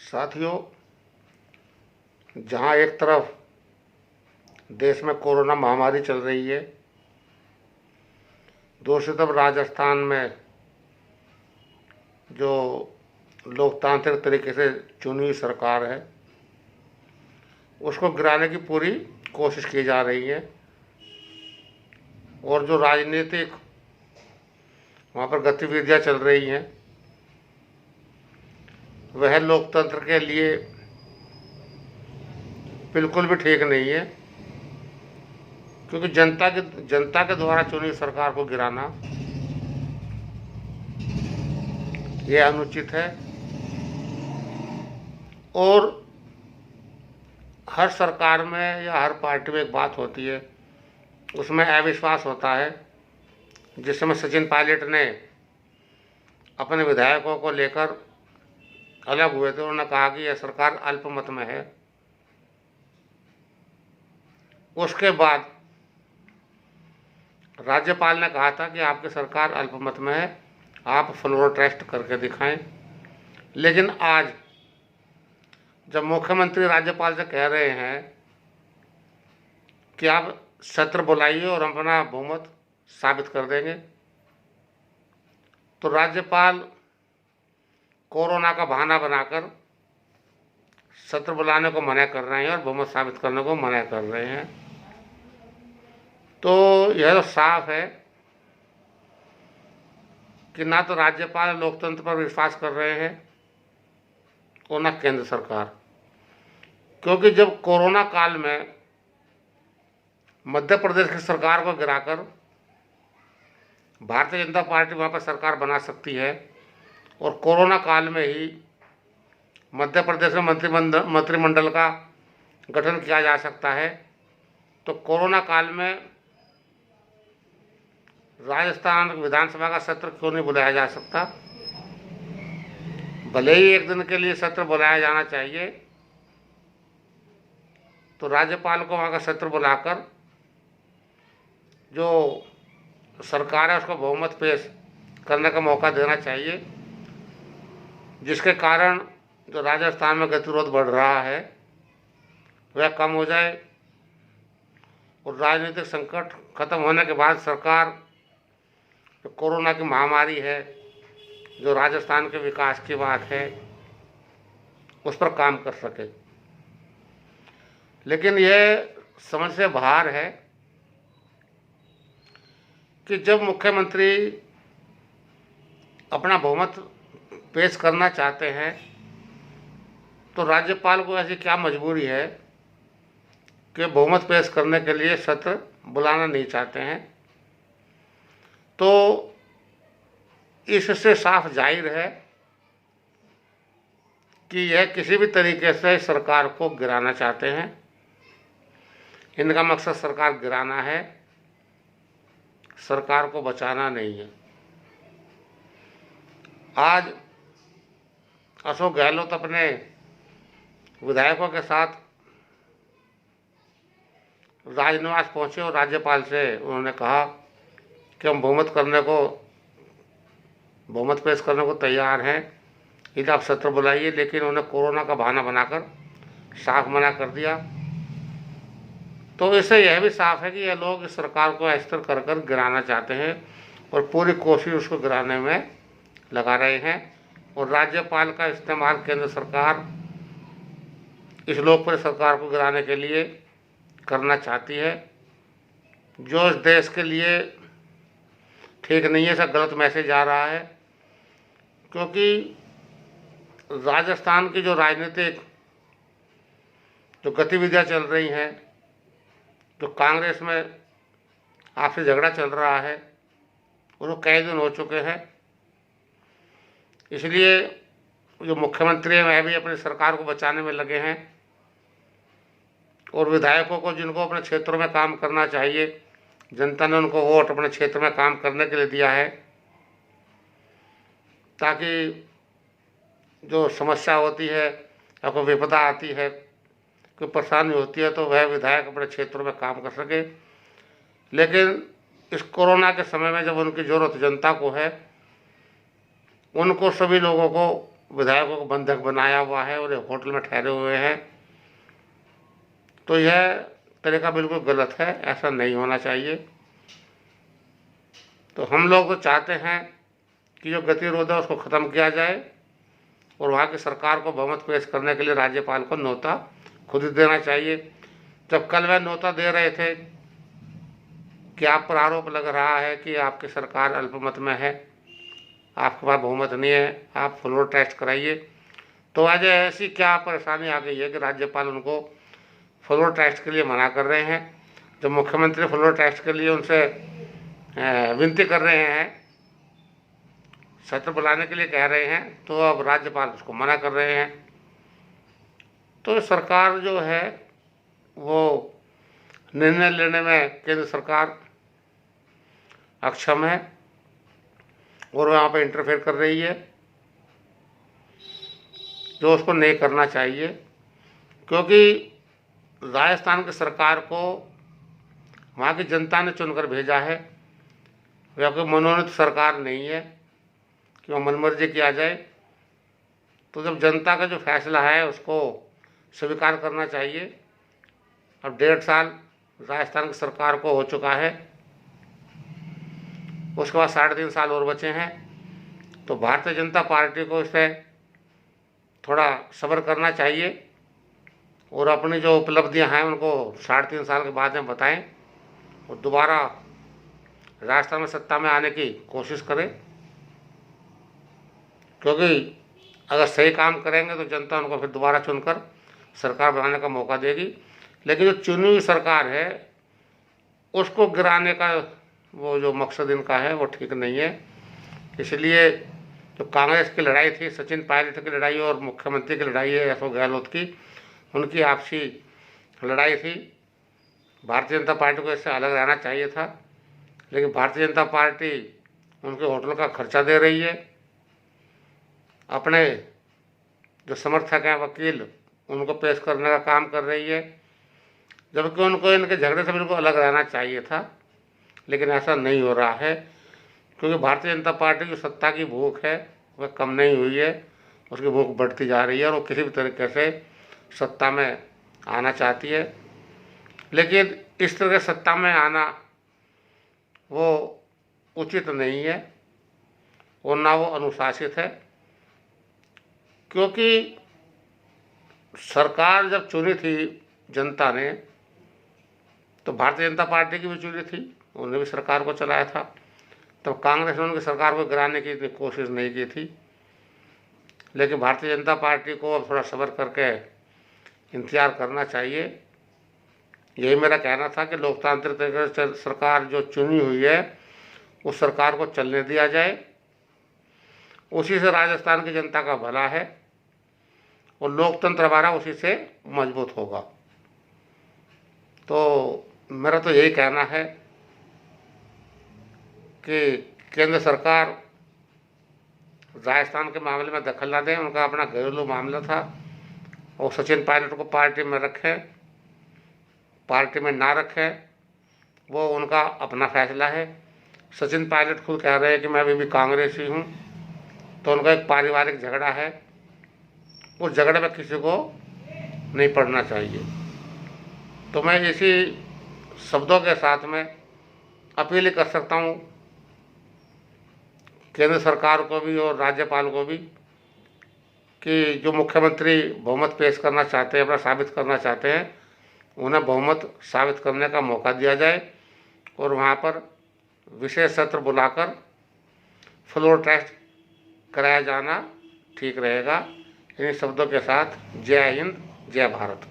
साथियों, जहां एक तरफ देश में कोरोना महामारी चल रही है, दूसरी तरफ राजस्थान में जो लोकतांत्रिक तरीके से चुनी हुई सरकार है उसको गिराने की पूरी कोशिश की जा रही है। और जो राजनीतिक वहाँ पर गतिविधियाँ चल रही हैं वह लोकतंत्र के लिए बिल्कुल भी ठीक नहीं है, क्योंकि जनता के द्वारा चुनी सरकार को गिराना यह अनुचित है। और हर सरकार में या हर पार्टी में एक बात होती है, उसमें अविश्वास होता है। जिस समय सचिन पायलट ने अपने विधायकों को लेकर अलग हुए थे, उन्होंने कहा कि यह सरकार अल्पमत में है। उसके बाद राज्यपाल ने कहा था कि आपकी सरकार अल्पमत में है, आप फ्लोर टेस्ट करके दिखाएं। लेकिन आज जब मुख्यमंत्री राज्यपाल से कह रहे हैं कि आप सत्र बुलाइए और हम अपना बहुमत साबित कर देंगे, तो राज्यपाल कोरोना का बहाना बनाकर सत्र बुलाने को मना कर रहे हैं और बहुमत साबित करने को मना कर रहे हैं। तो यह तो साफ है कि ना तो राज्यपाल लोकतंत्र पर विश्वास कर रहे हैं और ना केंद्र सरकार। क्योंकि जब कोरोना काल में मध्य प्रदेश की सरकार को गिराकर भारतीय जनता पार्टी वहाँ पर सरकार बना सकती है और कोरोना काल में ही मध्य प्रदेश में मंत्रिमंडल का गठन किया जा सकता है, तो कोरोना काल में राजस्थान विधानसभा का सत्र क्यों नहीं बुलाया जा सकता। भले ही एक दिन के लिए सत्र बुलाया जाना चाहिए, तो राज्यपाल को वहाँ का सत्र बुलाकर जो सरकार है उसको बहुमत पेश करने का मौका देना चाहिए, जिसके कारण जो राजस्थान में गतिरोध बढ़ रहा है वह कम हो जाए और राजनीतिक संकट खत्म होने के बाद सरकार जो कोरोना की महामारी है, जो राजस्थान के विकास की बात है, उस पर काम कर सके। लेकिन यह समझ से बाहर है कि जब मुख्यमंत्री अपना बहुमत पेश करना चाहते हैं तो राज्यपाल को ऐसी क्या मजबूरी है कि बहुमत पेश करने के लिए सत्र बुलाना नहीं चाहते हैं। तो इससे साफ जाहिर है कि यह किसी भी तरीके से सरकार को गिराना चाहते हैं। इनका मकसद सरकार गिराना है, सरकार को बचाना नहीं है। आज अशोक गहलोत अपने विधायकों के साथ राजनिवास पहुंचे और राज्यपाल से उन्होंने कहा कि हम बहुमत पेश करने को तैयार हैं, यदि आप सत्र बुलाइए। लेकिन उन्होंने कोरोना का बहाना बनाकर साफ मना कर दिया। तो इससे यह भी साफ है कि यह लोग इस सरकार को अस्थिर कर कर गिराना चाहते हैं और पूरी कोशिश उसको गिराने में लगा रहे हैं। और राज्यपाल का इस्तेमाल केंद्र सरकार इस लोकप्रिय सरकार को गिराने के लिए करना चाहती है, जो इस देश के लिए ठीक नहीं है। ऐसा गलत मैसेज आ रहा है, क्योंकि राजस्थान की जो राजनीतिक जो गतिविधियां चल रही हैं, जो कांग्रेस में आपसी झगड़ा चल रहा है, उनको कई दिन हो चुके हैं। इसलिए जो मुख्यमंत्री हैं वह भी अपनी सरकार को बचाने में लगे हैं और विधायकों को, जिनको अपने क्षेत्रों में काम करना चाहिए, जनता ने उनको वोट अपने क्षेत्र में काम करने के लिए दिया है, ताकि जो समस्या होती है या कोई विपदा आती है, कोई परेशानी होती है, तो वह विधायक अपने क्षेत्रों में काम कर सके। लेकिन इस कोरोना के समय में जब उनकी ज़रूरत जनता को है, उनको सभी लोगों को विधायकों को बंधक बनाया हुआ है और होटल में ठहरे हुए हैं, तो यह तरीका बिल्कुल गलत है, ऐसा नहीं होना चाहिए। तो हम लोग तो चाहते हैं कि जो गतिरोध है उसको ख़त्म किया जाए और वहाँ की सरकार को बहुमत पेश करने के लिए राज्यपाल को न्योता खुद ही देना चाहिए। जब कल वह न्योता दे रहे थे कि आप पर आरोप लग रहा है कि आपकी सरकार अल्पमत में है, आपके पास बहुमत नहीं है, आप फ्लोर टेस्ट कराइए, तो आज ऐसी क्या परेशानी आ गई है कि राज्यपाल उनको फ्लोर टेस्ट के लिए मना कर रहे हैं। जब मुख्यमंत्री फ्लोर टेस्ट के लिए उनसे विनती कर रहे हैं, सत्र बुलाने के लिए कह रहे हैं, तो अब राज्यपाल उसको मना कर रहे हैं। तो सरकार जो है वो निर्णय लेने में केंद्र सरकार अक्षम है और वहाँ पर इंटरफेयर कर रही है, जो उसको नहीं करना चाहिए। क्योंकि राजस्थान की सरकार को वहाँ की जनता ने चुनकर भेजा है, वह कोई मनोनीत सरकार नहीं है कि वह मनमर्जी किया जाए। तो जब जनता का जो फैसला है उसको स्वीकार करना चाहिए। अब 1.5 साल राजस्थान की सरकार को हो चुका है, उसके बाद 3.5 साल और बचे हैं। तो भारतीय जनता पार्टी को इस पर थोड़ा सब्र करना चाहिए और अपनी जो उपलब्धियां हैं उनको 3.5 साल के बाद में बताएं और दोबारा राजस्थान में सत्ता में आने की कोशिश करें। क्योंकि अगर सही काम करेंगे तो जनता उनको फिर दोबारा चुनकर सरकार बनाने का मौका देगी। लेकिन जो चुनी हुई सरकार है उसको गिराने का वो जो मकसद इनका है वो ठीक नहीं है। इसलिए जो कांग्रेस की लड़ाई थी, सचिन पायलट की लड़ाई और मुख्यमंत्री की लड़ाई है अशोक गहलोत की, उनकी आपसी लड़ाई थी। भारतीय जनता पार्टी को इससे अलग रहना चाहिए था, लेकिन भारतीय जनता पार्टी उनके होटल का खर्चा दे रही है, अपने जो समर्थक हैं वकील उनको पेश करने का काम कर रही है, जबकि उनको इनके झगड़े से बिल्कुल अलग रहना चाहिए था। लेकिन ऐसा नहीं हो रहा है, क्योंकि भारतीय जनता पार्टी की सत्ता की भूख है वह कम नहीं हुई है, उसकी भूख बढ़ती जा रही है और वो किसी भी तरीके से सत्ता में आना चाहती है। लेकिन इस तरह से सत्ता में आना वो उचित नहीं है और ना वो अनुशासित है। क्योंकि सरकार जब चुनी थी जनता ने, तो भारतीय जनता पार्टी की भी चुनी थी, उन्होंने भी सरकार को चलाया था। तब कांग्रेस ने उनकी सरकार को गिराने की इतनी कोशिश नहीं की थी। लेकिन भारतीय जनता पार्टी को अब थोड़ा सब्र करके इंतजार करना चाहिए। यही मेरा कहना था कि लोकतांत्रिक तरीके से सरकार जो चुनी हुई है उस सरकार को चलने दिया जाए, उसी से राजस्थान की जनता का भला है और लोकतंत्र हमारा उसी से मजबूत होगा। तो मेरा तो यही कहना है कि केंद्र सरकार राजस्थान के मामले में दखल ना दें, उनका अपना घरेलू मामला था, और सचिन पायलट को पार्टी में रखें, पार्टी में ना रखें वो उनका अपना फैसला है। सचिन पायलट खुद कह रहे हैं कि मैं अभी भी कांग्रेसी हूँ, तो उनका एक पारिवारिक झगड़ा है, उस झगड़े में किसी को नहीं पड़ना चाहिए। तो मैं इसी शब्दों के साथ में अपील कर सकता हूँ केंद्र सरकार को भी और राज्यपाल को भी कि जो मुख्यमंत्री बहुमत पेश करना चाहते हैं, अपना साबित करना चाहते हैं, उन्हें बहुमत साबित करने का मौका दिया जाए और वहाँ पर विशेष सत्र बुलाकर फ्लोर टेस्ट कराया जाना ठीक रहेगा। इन शब्दों के साथ जय हिंद, जय भारत।